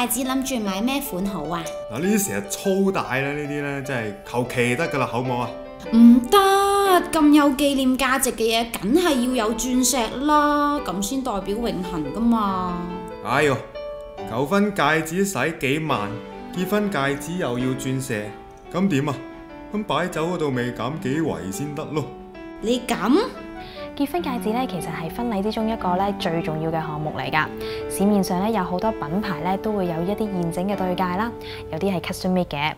戒指諗住買咩款好啊？嗱，呢啲成日粗大咧，呢啲咧真係求其得噶啦，好唔好啊？唔得，咁有紀念價值嘅嘢，梗係要有鑽石啦，咁先代表永恆噶嘛。哎喲，求婚戒指使幾萬，結婚戒指又要鑽石，咁點啊？咁擺酒嗰度咪減幾圍先得咯？你咁？結婚戒指咧，其實係婚禮之中一個咧最重要嘅項目嚟㗎。市面上咧有好多品牌咧都會有一啲現整嘅對戒啦，有啲係 custom made 嘅。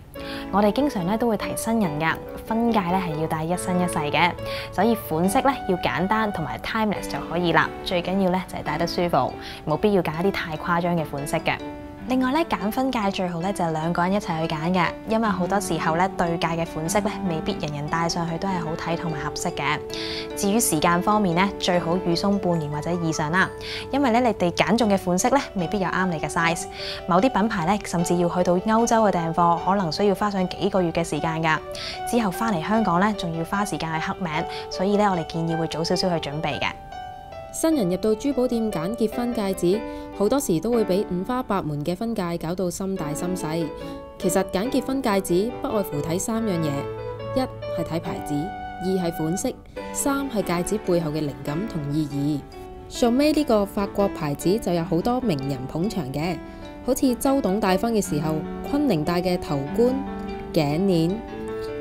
我哋經常咧都會提新人㗎，婚戒咧係要戴一生一世嘅，所以款式咧要簡單同埋 timeless 就可以啦。最緊要咧就係戴得舒服，冇必要揀一啲太誇張嘅款式嘅。另外咧，揀婚戒最好咧就係兩個人一齊去揀嘅，因為好多時候咧對戒嘅款式咧未必人人戴上去都係好睇同埋合適嘅。至於時間方面咧，最好預鬆半年或者以上啦，因為咧你哋揀中嘅款式咧未必有啱你嘅 size， 某啲品牌咧甚至要去到歐洲嘅訂貨，可能需要花上幾個月嘅時間㗎。之後翻嚟香港咧，仲要花時間去刻名，所以咧我哋建議會早少少去準備嘅。新人入到珠寶店揀結婚戒指，好多時都會俾五花八門嘅婚戒搞到心大心細。其實揀結婚戒指不外乎睇三樣嘢：一係睇牌子，二係款式，三係戒指背後嘅靈感同意義。Chaumet呢個法國牌子就有好多名人捧場嘅，好似周董戴婚嘅時候，昆凌戴嘅頭冠、頸鏈，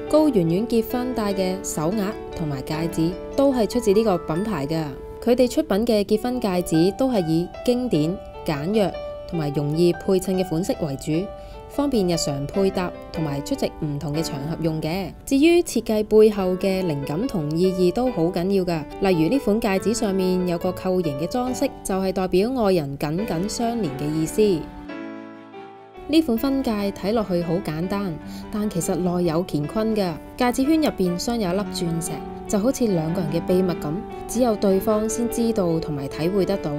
高圓圓結婚戴嘅手鐲同埋戒指，都係出自呢個品牌㗎。佢哋出品嘅結婚戒指都係以經典、簡約同埋容易配襯嘅款式為主，方便日常配搭同埋出席唔同嘅場合用嘅。至於設計背後嘅靈感同意義都好緊要㗎，例如呢款戒指上面有個扣形嘅裝飾，就係代表愛人緊緊相連嘅意思。呢款婚戒睇落去好簡單，但其實內有乾坤㗎。戒指圈入邊鑲有一粒鑽石，就好似兩個人嘅秘密咁，只有對方先知道同埋體會得到。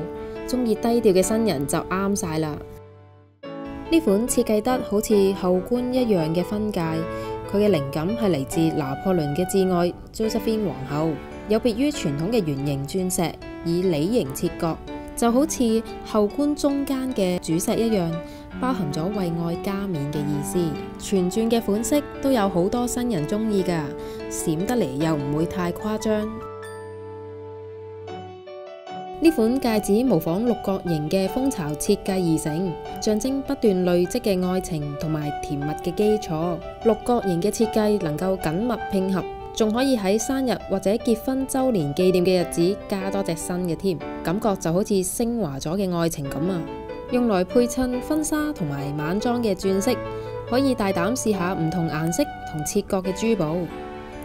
中意低調嘅新人就啱晒啦。呢款設計得好似后冠一樣嘅婚戒，佢嘅靈感係嚟自拿破崙嘅摯愛 Josephine 皇后，有別於傳統嘅圓形鑽石，以梨形切割，就好似后冠中間嘅主石一樣，包含咗為愛加冕嘅意思。全鑽嘅款式都有好多新人中意㗎，閃得嚟又唔會太誇張。呢款戒指模仿六角形嘅蜂巢設計而成，象徵不斷累積嘅愛情同埋甜蜜嘅基礎。六角形嘅設計能夠緊密拼合，仲可以喺生日或者結婚週年紀念嘅日子加多隻新嘅添，感覺就好似升華咗嘅愛情咁啊！用來配襯婚紗同埋晚裝嘅鑽飾，可以大膽試下唔同顏色同切割嘅珠寶，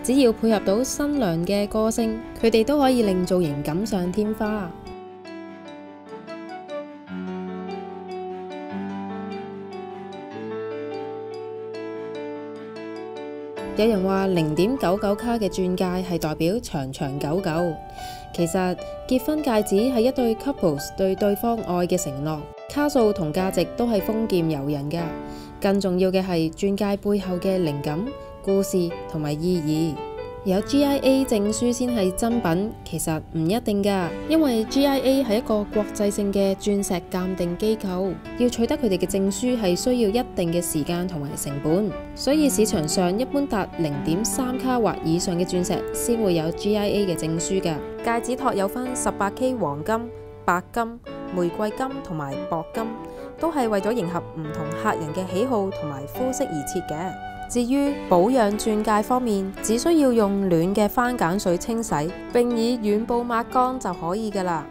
只要配合到新娘嘅個性，佢哋都可以令造型錦上添花。有人話0.99卡嘅鑽戒係代表長長久久，其實結婚戒指係一對 couples 對對方愛嘅承諾，卡數同價值都係豐儉由人㗎。更重要嘅係鑽戒背後嘅靈感、故事同埋意義。有 GIA 證書先係真品，其實唔一定㗎，因為 GIA 係一個國際性嘅鑽石鑑定機構，要取得佢哋嘅證書係需要一定嘅時間同埋成本，所以市場上一般達0.3卡或以上嘅鑽石先會有 GIA 嘅證書㗎。戒指托有分18K 黃金、白金、玫瑰金同埋鉑金，都係為咗迎合唔同客人嘅喜好同埋膚色而設嘅。至於保養鑽戒方面，只需要用暖嘅番梘水清洗，並以軟布抹乾就可以㗎喇。